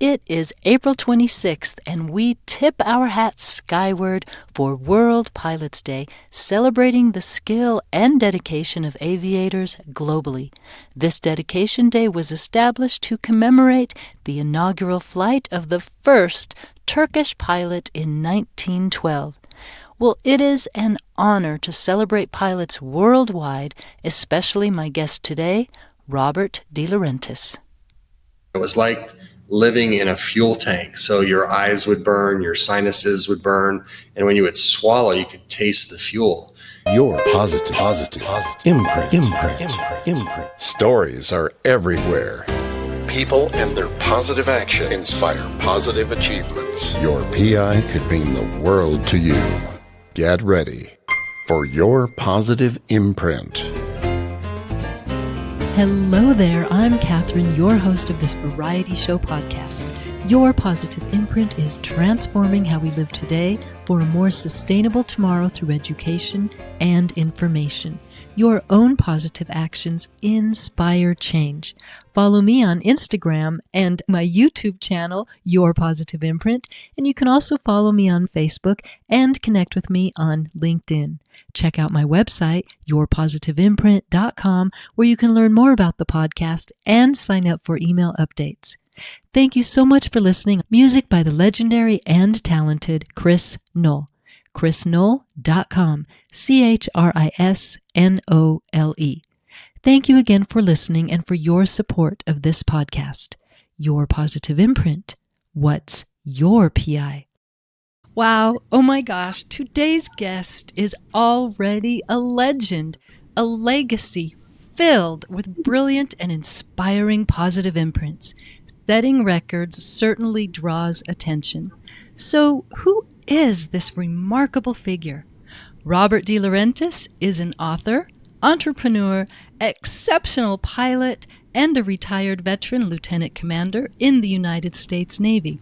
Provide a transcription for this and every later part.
It is April 26th, and we tip our hats skyward for World Pilots Day, celebrating the skill and dedication of aviators globally. This dedication day was established to commemorate the inaugural flight of the first Turkish pilot in 1912. Well, it is an honor to celebrate pilots worldwide, especially my guest today, Robert DeLaurentis. It was like living in a fuel tank. So your eyes would burn, your sinuses would burn, and when you would swallow, you could taste the fuel. Your positive. Imprint. Stories are everywhere. People and their positive action inspire positive achievements. Your PI could mean the world to you. Get ready for your positive imprint. Hello there, I'm Catherine, your host of this variety show podcast. Your positive imprint is transforming how we live today for a more sustainable tomorrow through education and information. Your own positive actions inspire change. Follow me on Instagram and my YouTube channel, Your Positive Imprint, and you can also follow me on Facebook and connect with me on LinkedIn. Check out my website, yourpositiveimprint.com, where you can learn more about the podcast and sign up for email updates. Thank you so much for listening. Music by the legendary and talented Chris Knoll. ChrisKnoll.com, ChrisNole. Thank you again for listening and for your support of this podcast. Your Positive Imprint. What's your PI? Wow, oh my gosh, today's guest is already a legend, a legacy filled with brilliant and inspiring positive imprints. Setting records certainly draws attention. So who is this remarkable figure? Robert DeLaurentis is an author, entrepreneur, exceptional pilot, and a retired veteran lieutenant commander in the United States Navy.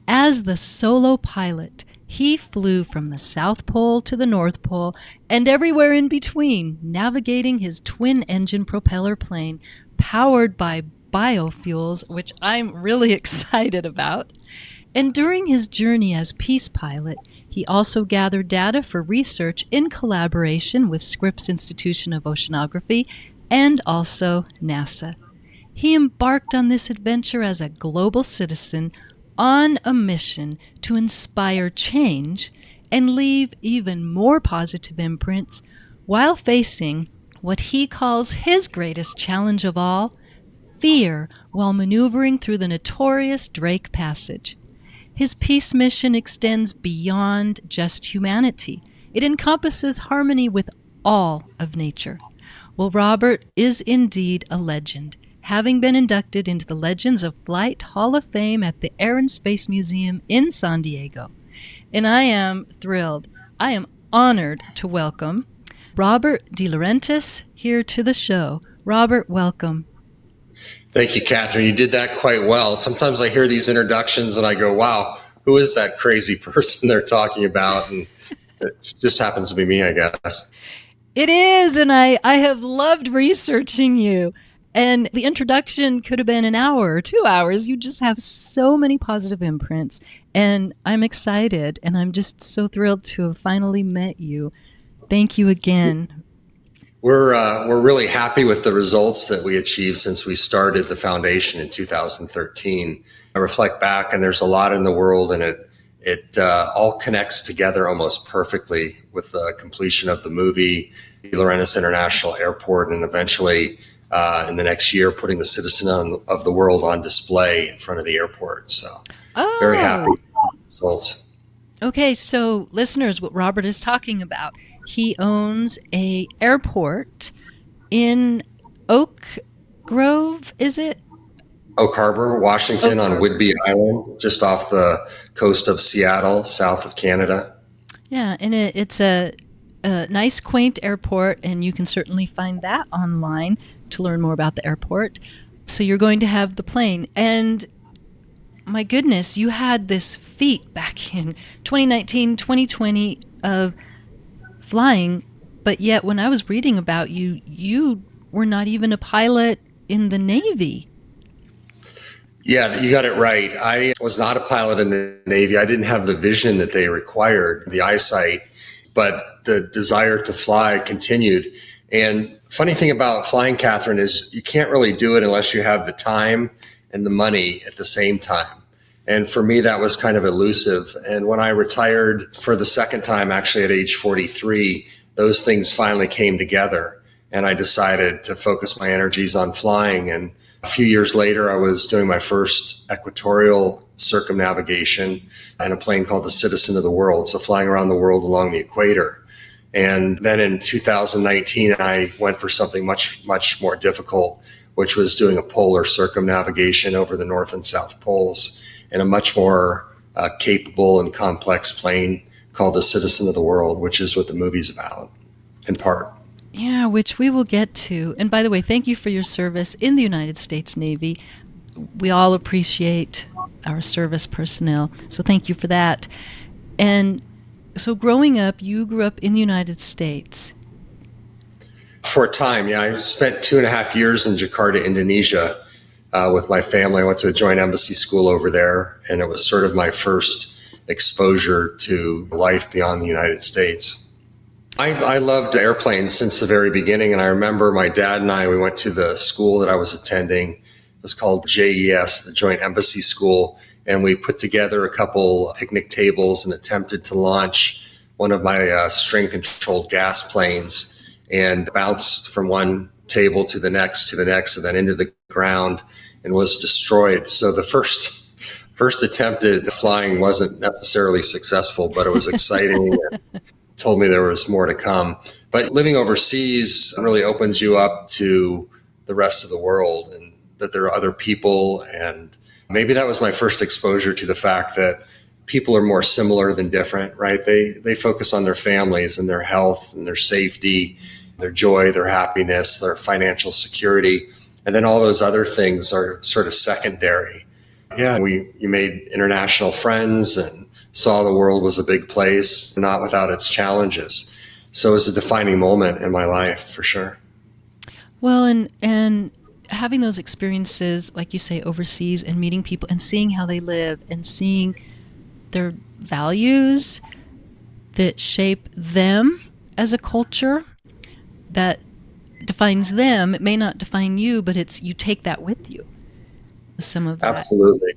As the solo pilot, he flew from the South Pole to the North Pole and everywhere in between, navigating his twin-engine propeller plane powered by biofuels, which I'm really excited about. And during his journey as peace pilot, he also gathered data for research in collaboration with Scripps Institution of Oceanography and also NASA. He embarked on this adventure as a global citizen on a mission to inspire change and leave even more positive imprints while facing what he calls his greatest challenge of all, fear, while maneuvering through the notorious Drake Passage. His peace mission extends beyond just humanity. It encompasses harmony with all of nature. Well, Robert is indeed a legend, having been inducted into the Legends of Flight Hall of Fame at the Air and Space Museum in San Diego. And I am thrilled. I am honored to welcome Robert DeLaurentis here to the show. Robert, welcome. Thank you, Catherine. You did that quite well. Sometimes I hear these introductions and I go, wow, who is that crazy person they're talking about? And it just happens to be me, I guess. It is, and I have loved researching you. And the introduction could have been an hour or 2 hours. You just have so many positive imprints. And I'm excited, and I'm just so thrilled to have finally met you. Thank you again. We're really happy with the results that we achieved since we started the foundation in 2013. I reflect back, and there's a lot in the world, and it all connects together almost perfectly with the completion of the movie, DeLaurentis International Airport, and eventually in the next year, putting the citizen of the world on display in front of the airport. So very happy with the results. Okay, so listeners, what Robert is talking about, he owns a airport in Oak Grove, is it? Oak Harbor, Washington, on Whidbey Island, just off the coast of Seattle, south of Canada. Yeah, and it's a nice, quaint airport, and you can certainly find that online to learn more about the airport. So you're going to have the plane. And my goodness, you had this feat back in 2019, 2020 of flying, but yet when I was reading about you, you were not even a pilot in the Navy. Yeah, you got it right. I was not a pilot in the Navy. I didn't have the vision that they required, the eyesight, but the desire to fly continued. And funny thing about flying, Catherine, is you can't really do it unless you have the time and the money at the same time. And for me, that was kind of elusive. And when I retired for the second time, actually at age 43, those things finally came together. And I decided to focus my energies on flying. And a few years later, I was doing my first equatorial circumnavigation in a plane called the Citizen of the World, so flying around the world along the equator. And then in 2019, I went for something much, much more difficult, which was doing a polar circumnavigation over the North and South Poles in a much more capable and complex plane called the Citizen of the World, which is what the movie's about, in part. Yeah, which we will get to. And by the way, thank you for your service in the United States Navy. We all appreciate our service personnel, so thank you for that. And so growing up, you grew up in the United States. For a time, yeah. I spent 2.5 years in Jakarta, Indonesia, with my family. I went to a joint embassy school over there, and it was sort of my first exposure to life beyond the United States. I loved airplanes since the very beginning, and I remember my dad and we went to the school that I was attending. It was called JES, the Joint Embassy School, and we put together a couple picnic tables and attempted to launch one of my string-controlled gas planes and bounced from one table to the next, and then into the ground and was destroyed. So the first attempt at flying wasn't necessarily successful, but it was exciting. Told me there was more to come. But living overseas really opens you up to the rest of the world and that there are other people. And maybe that was my first exposure to the fact that people are more similar than different, right? They focus on their families and their health and their safety, their joy, their happiness, their financial security. And then all those other things are sort of secondary. Yeah, you made international friends and saw the world was a big place, not without its challenges. So it was a defining moment in my life, for sure. Well, and having those experiences, like you say, overseas and meeting people and seeing how they live and seeing their values that shape them as a culture that defines them. It may not define you, but you take that with you. Some of that. Absolutely.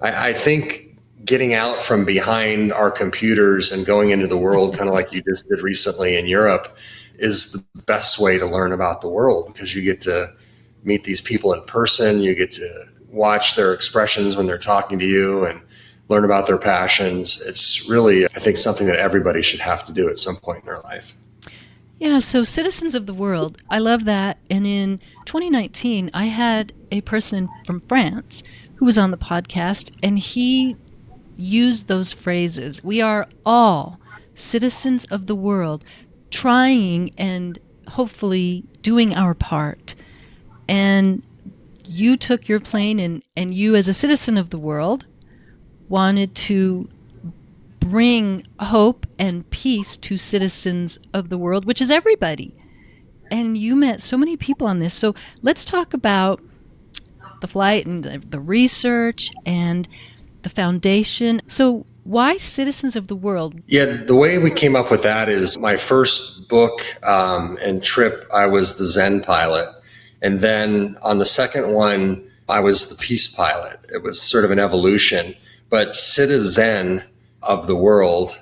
I think getting out from behind our computers and going into the world, kind of like you just did recently in Europe, is the best way to learn about the world, because you get to meet these people in person. You get to watch their expressions when they're talking to you and learn about their passions. It's really, I think, something that everybody should have to do at some point in their life. Yeah, so Citizens of the World, I love that. And in 2019, I had a person from France who was on the podcast, and he used those phrases. We are all citizens of the world, trying and hopefully doing our part. And you took your plane and you, as a citizen of the world, wanted to bring hope and peace to citizens of the world, which is everybody. And you met so many people on this. So let's talk about the flight and the research and the foundation. So why Citizens of the World? Yeah, the way we came up with that is my first book and trip, I was the Zen pilot. And then on the second one, I was the peace pilot. It was sort of an evolution. But citizen of the world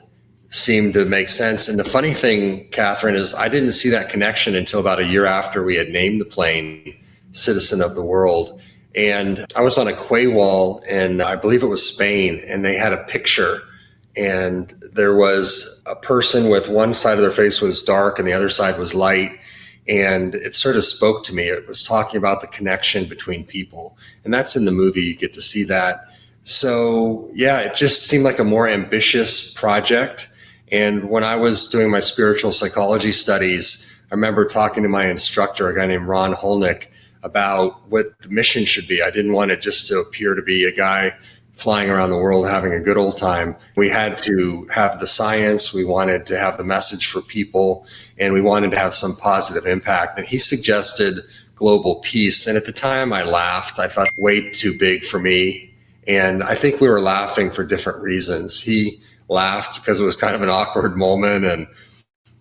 seemed to make sense. And the funny thing, Catherine, is I didn't see that connection until about a year after we had named the plane Citizen of the World. And I was on a quay wall in, I believe it was Spain, and they had a picture. And there was a person with one side of their face was dark and the other side was light. And it sort of spoke to me. It was talking about the connection between people. And that's in the movie. You get to see that. So, yeah, it just seemed like a more ambitious project. And when I was doing my spiritual psychology studies, I remember talking to my instructor, a guy named Ron Holnick, about what the mission should be. I didn't want it just to appear to be a guy flying around the world having a good old time. We had to have the science, we wanted to have the message for people, and we wanted to have some positive impact. And he suggested global peace. And at the time I laughed. I thought way too big for me. And I think we were laughing for different reasons. He laughed because it was kind of an awkward moment, and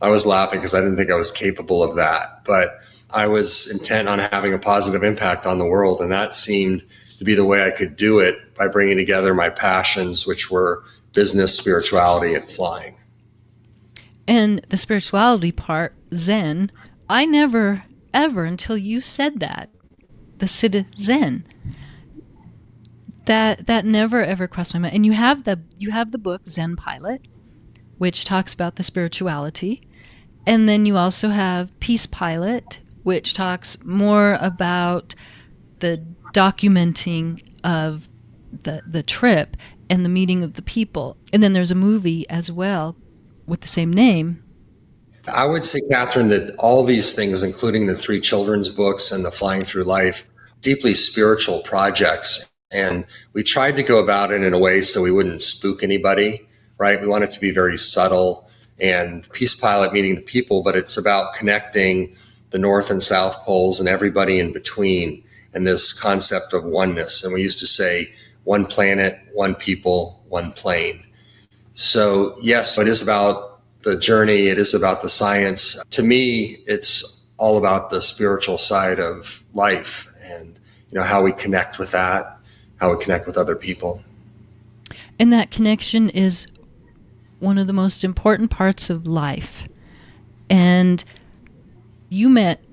I was laughing because I didn't think I was capable of that. But I was intent on having a positive impact on the world, and that seemed to be the way I could do it, by bringing together my passions, which were business, spirituality, and flying. And the spirituality part, Zen, I never, ever, until you said that, the Siddha Zen, that never ever crossed my mind. And you have the book Zen Pilot, which talks about the spirituality. And then you also have Peace Pilot, which talks more about the documenting of the trip and the meeting of the people. And then there's a movie as well with the same name. I would say, Catherine, that all these things, including the 3 children's books and the Flying Through Life, deeply spiritual projects. And we tried to go about it in a way so we wouldn't spook anybody, right? We want it to be very subtle. And Peace Pilot, meeting the people, but it's about connecting the North and South poles and everybody in between, and this concept of oneness. And we used to say, one planet, one people, one plane. So yes, it is about the journey. It is about the science. To me, it's all about the spiritual side of life, and how we connect with that, how we connect with other people. And that connection is one of the most important parts of life. And you met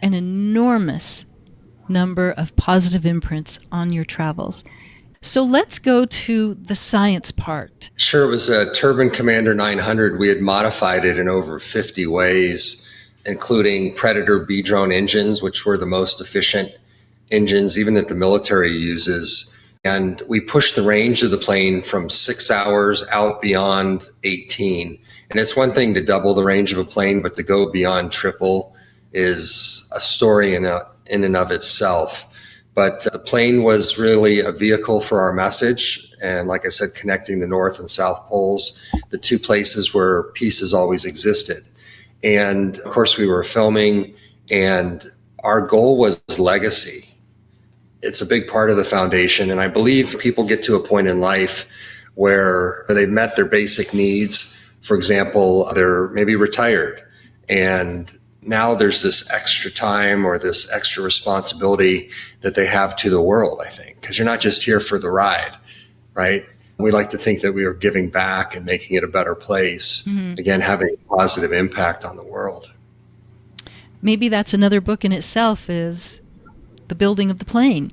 an enormous number of positive imprints on your travels. So let's go to the science part. Sure. It was a Turbine Commander 900. We had modified it in over 50 ways, including Predator B drone engines, which were the most efficient engines, even that the military uses. And we pushed the range of the plane from 6 hours out beyond 18. And it's one thing to double the range of a plane, but to go beyond triple is a story in and of itself. But the plane was really a vehicle for our message. And like I said, connecting the North and South poles, the 2 places where peace has always existed. And of course, we were filming, and our goal was legacy. It's a big part of the foundation. And I believe people get to a point in life where they've met their basic needs. For example, they're maybe retired, and now there's this extra time or this extra responsibility that they have to the world, I think, because you're not just here for the ride, right? We like to think that we are giving back and making it a better place. Mm-hmm. Again, having a positive impact on the world. Maybe that's another book in itself, is the building of the plane.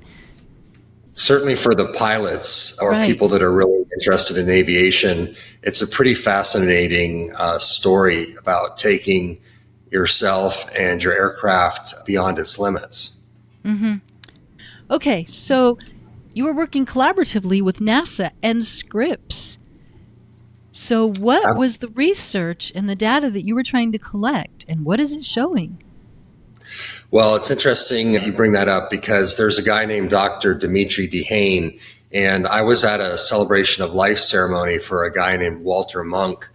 Certainly for the pilots or right. people that are really interested in aviation, it's a pretty fascinating story about taking yourself and your aircraft beyond its limits. Mm-hmm. Okay, so you were working collaboratively with NASA and Scripps. So what was the research and the data that you were trying to collect, and what is it showing? Well, it's interesting you bring that up, because there's a guy named Dr. Dimitri Dehane, and I was at a celebration of life ceremony for a guy named Walter Munk,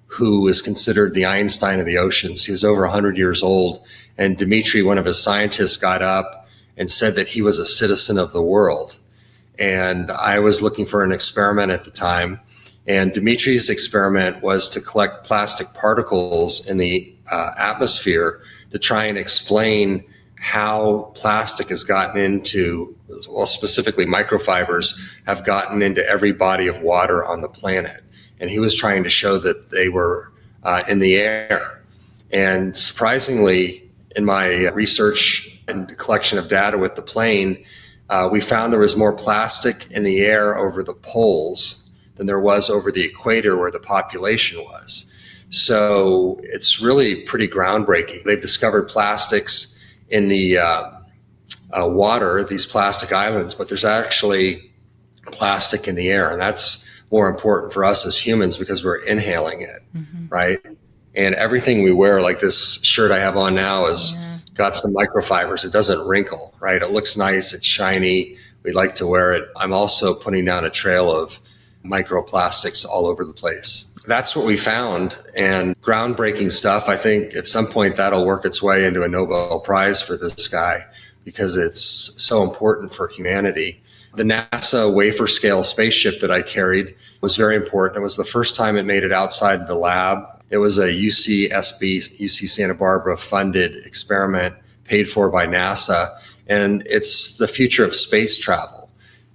who is considered the Einstein of the oceans. He was over 100 years old, and Dimitri, one of his scientists, got up and said that he was a citizen of the world. And I was looking for an experiment at the time, and Dimitri's experiment was to collect plastic particles in the atmosphere to try and explain how plastic has gotten into, well, specifically microfibers have gotten into every body of water on the planet. And he was trying to show that they were in the air. And surprisingly, in my research and collection of data with the plane, we found there was more plastic in the air over the poles than there was over the equator where the population was. So it's really pretty groundbreaking. They've discovered plastics in the water, these plastic islands, but there's actually plastic in the air. And that's more important for us as humans because we're inhaling it, mm-hmm. right? And everything we wear, like this shirt I have on now, is got some microfibers. It doesn't wrinkle, right? It looks nice. It's shiny. We like to wear it. I'm also putting down a trail of microplastics all over the place. That's what we found, and groundbreaking stuff. I think at some point that'll work its way into a Nobel Prize for this guy because it's so important for humanity. The NASA wafer scale spaceship that I carried was very important. It was the first time it made it outside the lab. It was a UC Santa Barbara funded experiment paid for by NASA, and it's the future of space travel.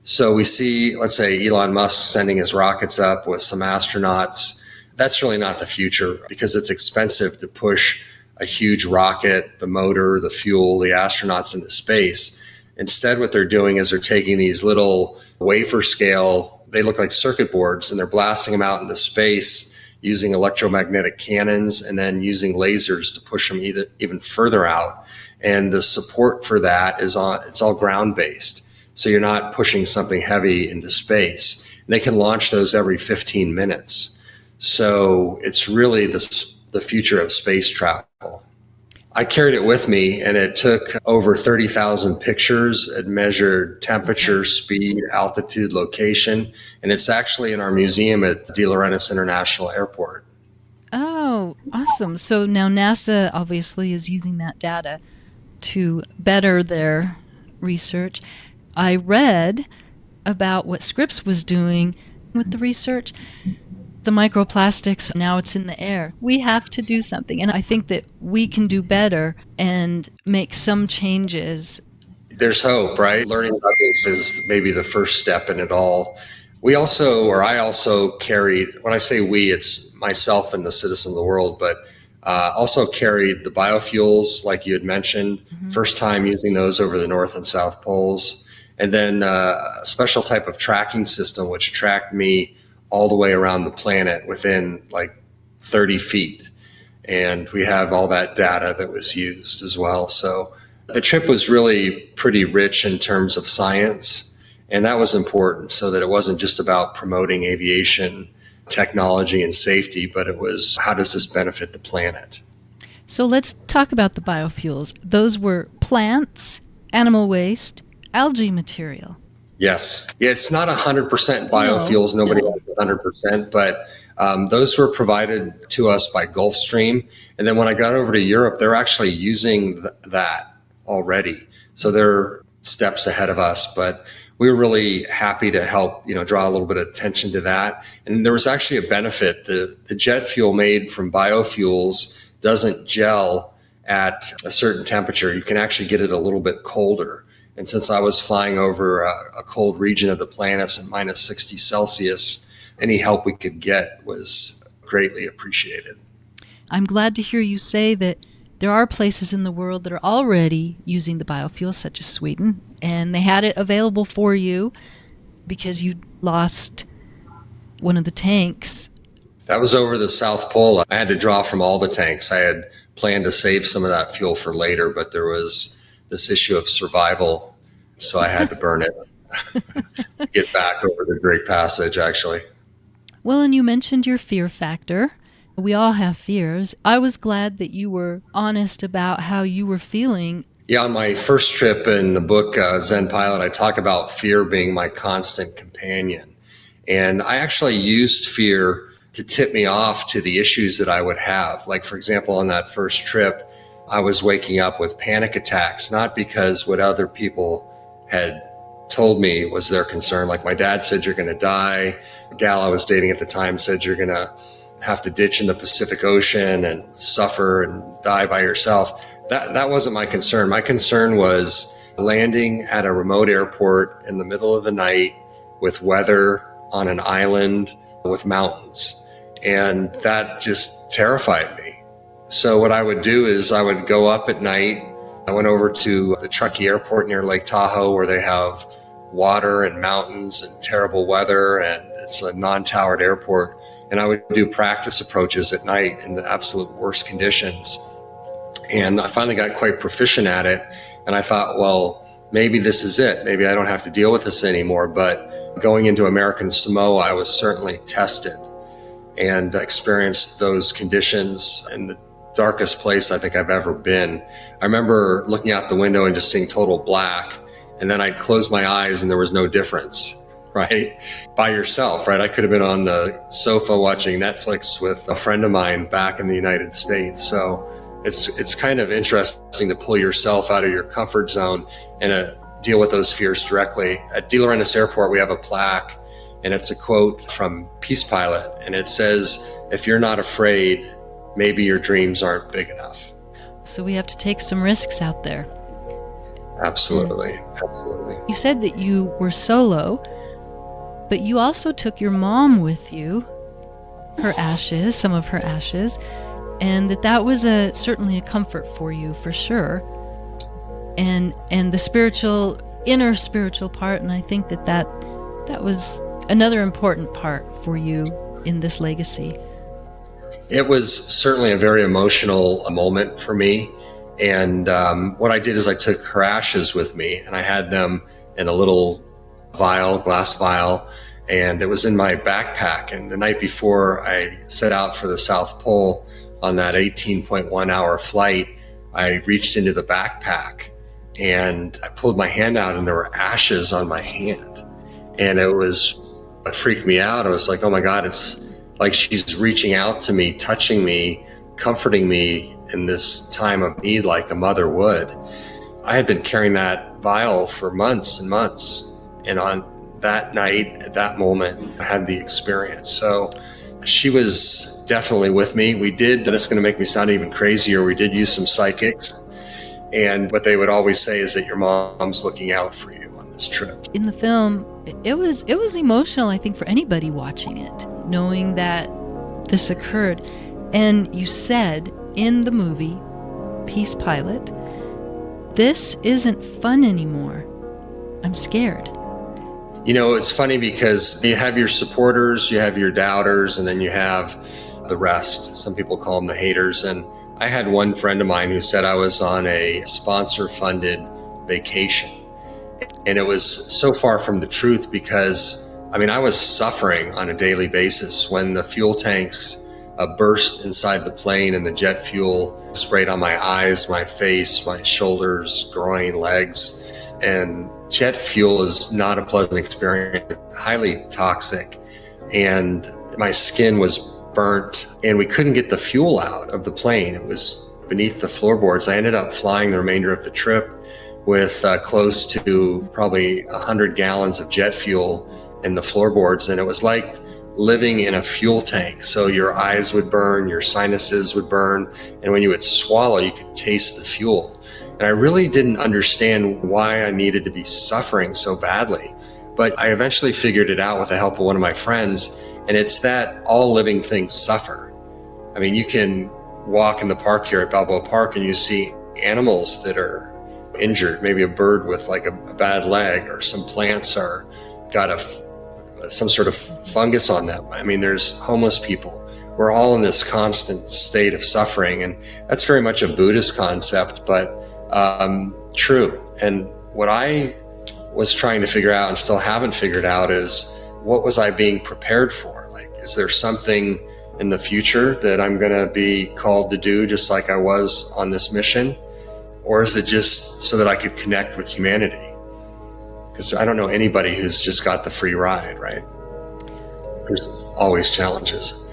So we see, let's say, Elon Musk sending his rockets up with some astronauts. That's really not the future because it's expensive to push a huge rocket, the motor, the fuel, the astronauts into space. Instead, what they're doing is they're taking these little wafer scale, they look like circuit boards, and they're blasting them out into space using electromagnetic cannons and then using lasers to push them even further out. And the support for that it's all ground based. So you're not pushing something heavy into space. And they can launch those every 15 minutes. So it's really the future of space travel. I carried it with me, and it took over 30,000 pictures. It measured temperature, speed, altitude, location, and it's actually in our museum at DeLaurentis International Airport. Oh, awesome. So now NASA obviously is using that data to better their research. I read about what Scripps was doing with the research. The microplastics, now it's in the air. We have to do something. And I think that we can do better and make some changes. There's hope, right? Learning about this is maybe the first step in it all. I also carried, when I say we, it's myself and the citizen of the world, but also carried the biofuels, like you had mentioned, first time using those over the North and South Poles. And then a special type of tracking system, which tracked me all the way around the planet within like 30 feet. And we have all that data that was used as well. So the trip was really pretty rich in terms of science. And that was important so that it wasn't just about promoting aviation technology and safety, but it was how does this benefit the planet? So let's talk about the biofuels. Those were plants, animal waste, algae material. Yes. Yeah, it's not 100% biofuels. Nobody has 100%, but those were provided to us by Gulfstream. And then when I got over to Europe, they're actually using that already. So they're steps ahead of us, but we were really happy to help, draw a little bit of attention to that. And there was actually a benefit. The jet fuel made from biofuels doesn't gel at a certain temperature. You can actually get it a little bit colder. And since I was flying over a cold region of the planet at minus 60 Celsius, any help we could get was greatly appreciated. I'm glad to hear you say that there are places in the world that are already using the biofuels, such as Sweden, and they had it available for you because you lost one of the tanks. That was over the South Pole. I had to draw from all the tanks. I had planned to save some of that fuel for later, but there was this issue of survival, so I had to burn it to get back over the Drake Passage, actually. Well, and you mentioned your fear factor. We all have fears. I was glad that you were honest about how you were feeling. Yeah, on my first trip in the book, Zen Pilot, I talk about fear being my constant companion. And I actually used fear to tip me off to the issues that I would have. Like, for example, on that first trip, I was waking up with panic attacks, not because what other people had told me was their concern. Like my dad said, you're going to die. The gal I was dating at the time said, you're going to have to ditch in the Pacific Ocean and suffer and die by yourself. That wasn't my concern. My concern was landing at a remote airport in the middle of the night with weather on an island with mountains. And that just terrified me. So what I would do is I would go up at night. I went over to the Truckee Airport near Lake Tahoe where they have water and mountains and terrible weather, and it's a non-towered airport. And I would do practice approaches at night in the absolute worst conditions. And I finally got quite proficient at it. And I thought, well, maybe this is it. Maybe I don't have to deal with this anymore. But going into American Samoa, I was certainly tested and experienced those conditions in the darkest place I think I've ever been. I remember looking out the window and just seeing total black, and then I'd close my eyes and there was no difference. right? By yourself, right? I could have been on the sofa watching Netflix with a friend of mine back in the United States. So it's kind of interesting to pull yourself out of your comfort zone and deal with those fears directly. At DeLaurentis Airport, we have a plaque, and it's a quote from Peace Pilot, and it says, "If you're not afraid, maybe your dreams aren't big enough." So we have to take some risks out there. Absolutely. Absolutely. You said that you were solo, but you also took your mom with you, her ashes, some of her ashes, and that was certainly a comfort for you, for sure. And the inner spiritual part, and I think that was another important part for you in this legacy. It was certainly a very emotional moment for me. And what I did is I took her ashes with me, and I had them in a little glass vial, and it was in my backpack. And the night before I set out for the South Pole on that 18.1 hour flight, I reached into the backpack and I pulled my hand out, and there were ashes on my hand. And it freaked me out. I was like, oh my God, it's like she's reaching out to me, touching me, comforting me in this time of need like a mother would. I had been carrying that vial for months and months. And on that night, at that moment, I had the experience. So she was definitely with me. And it's going to make me sound even crazier, we did use some psychics. And what they would always say is that your mom's looking out for you on this trip. In the film, it was emotional, I think, for anybody watching it, knowing that this occurred. And you said in the movie, Peace Pilot, this isn't fun anymore. I'm scared. You know, it's funny because you have your supporters, you have your doubters, and then you have the rest. Some people call them the haters. And I had one friend of mine who said I was on a sponsor-funded vacation. And it was so far from the truth because, I was suffering on a daily basis when the fuel tanks burst inside the plane and the jet fuel sprayed on my eyes, my face, my shoulders, groin, legs. And jet fuel is not a pleasant experience, highly toxic. And my skin was burnt, and we couldn't get the fuel out of the plane. It was beneath the floorboards. I ended up flying the remainder of the trip with close to probably 100 gallons of jet fuel in the floorboards. And it was like living in a fuel tank. So your eyes would burn, your sinuses would burn, and when you would swallow, you could taste the fuel. And I really didn't understand why I needed to be suffering so badly. But I eventually figured it out with the help of one of my friends. And it's that all living things suffer. You can walk in the park here at Balboa Park and you see animals that are injured, maybe a bird with like a bad leg, or some plants are got some sort of fungus on them. There's homeless people. We're all in this constant state of suffering. And that's very much a Buddhist concept, but true. And what I was trying to figure out and still haven't figured out is, what was I being prepared for? Is there something in the future that I'm going to be called to do just like I was on this mission? Or is it just so that I could connect with humanity? Because I don't know anybody who's just got the free ride, right? There's always challenges.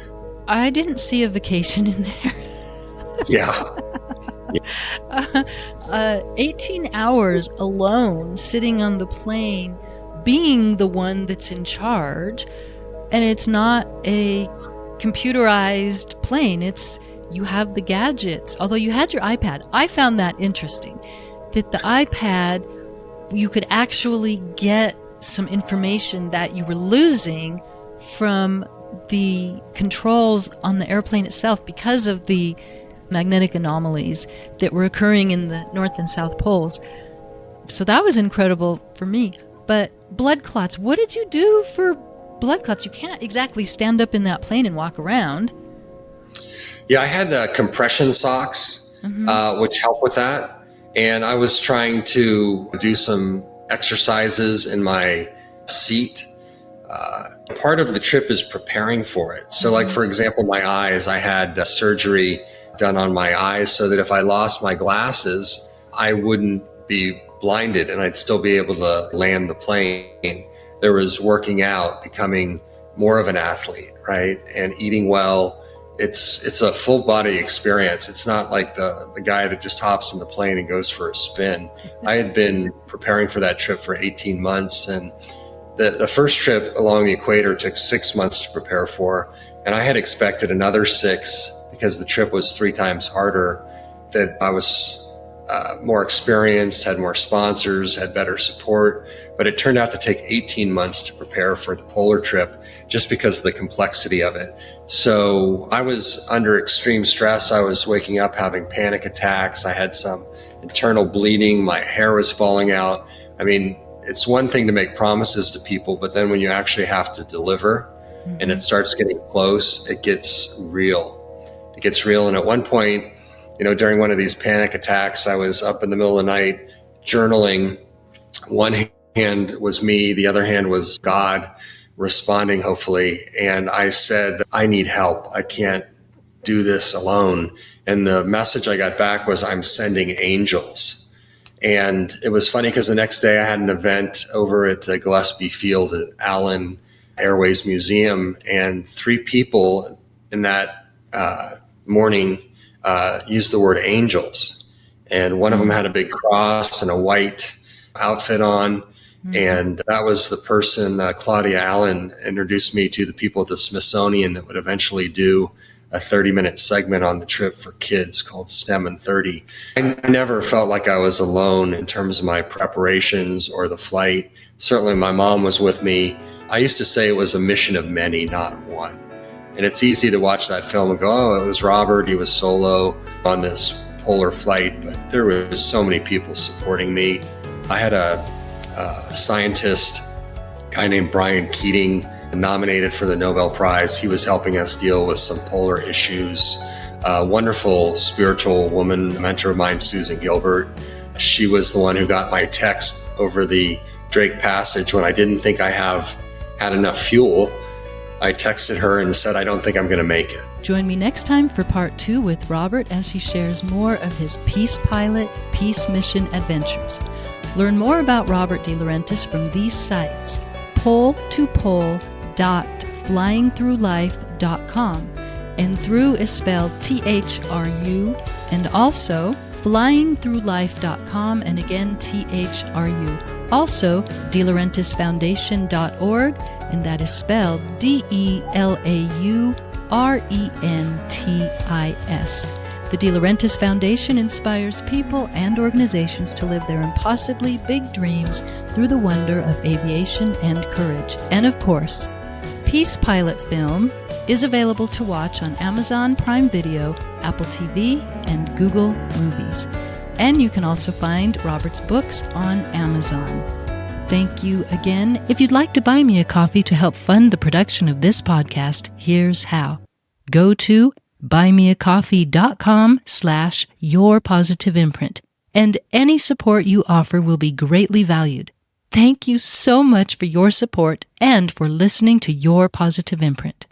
I didn't see a vacation in there. Yeah. 18 hours alone, sitting on the plane, being the one that's in charge. And it's not a computerized plane. You have the gadgets. Although you had your iPad. I found that interesting, that the iPad, you could actually get some information that you were losing from the controls on the airplane itself because of the magnetic anomalies that were occurring in the North and South Poles. So that was incredible for me. But blood clots, what did you do for blood clots? You can't exactly stand up in that plane and walk around. Yeah, I had compression socks, which help with that. And I was trying to do some exercises in my seat. Part of the trip is preparing for it. So like, for example, my eyes, I had surgery done on my eyes so that if I lost my glasses, I wouldn't be blinded and I'd still be able to land the plane. there was working out, becoming more of an athlete, right? And eating well. It's a full body experience. It's not like the guy that just hops in the plane and goes for a spin. I had been preparing for that trip for 18 months, and the first trip along the equator took 6 months to prepare for, and I had expected another 6 because the trip was 3 times harder, that I was more experienced, had more sponsors, had better support, but it turned out to take 18 months to prepare for the polar trip just because of the complexity of it. So I was under extreme stress. I was waking up having panic attacks. I had some internal bleeding. My hair was falling out. I mean, it's one thing to make promises to people, but then when you actually have to deliver and it starts getting close, it gets real. It gets real. And at one point, during one of these panic attacks, I was up in the middle of the night journaling. One hand was me, the other hand was God responding, hopefully. And I said, I need help. I can't do this alone. And the message I got back was, I'm sending angels. And it was funny because the next day I had an event over at the Gillespie Field at Allen Airways Museum, and 3 people in that morning used the word angels. And one of them had a big cross and a white outfit on. And that was the person, Claudia Allen, introduced me to the people at the Smithsonian that would eventually do a 30-minute segment on the trip for kids called STEM in 30. I never felt like I was alone in terms of my preparations or the flight. Certainly my mom was with me. I used to say it was a mission of many, not one. And it's easy to watch that film and go, oh, it was Robert, he was solo on this polar flight, but there was so many people supporting me. I had a scientist, a guy named Brian Keating, nominated for the Nobel Prize. He was helping us deal with some polar issues. A wonderful spiritual woman, a mentor of mine, Susan Gilbert. She was the one who got my text over the Drake Passage when I didn't think I had enough fuel. I texted her and said, I don't think I'm going to make it. Join me next time for part 2 with Robert as he shares more of his Peace Pilot, Peace Mission adventures. Learn more about Robert DeLaurentis from these sites: pole2pole.flyingthroughlife.com, and through is spelled THRU, and also flyingthroughlife.com, and again THRU. Also, DeLaurentisFoundation.org, and that is spelled DeLaurentis. The DeLaurentis Foundation inspires people and organizations to live their impossibly big dreams through the wonder of aviation and courage. And of course, Peace Pilot film is available to watch on Amazon Prime Video, Apple TV, and Google Movies. And you can also find Robert's books on Amazon. Thank you again. If you'd like to buy me a coffee to help fund the production of this podcast, here's how. Go to buymeacoffee.com/yourpositiveimprint, and any support you offer will be greatly valued. Thank you so much for your support and for listening to Your Positive Imprint.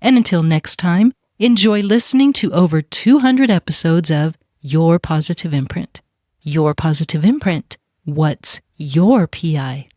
And until next time, enjoy listening to over 200 episodes of Your Positive Imprint. Your Positive Imprint. What's your PI?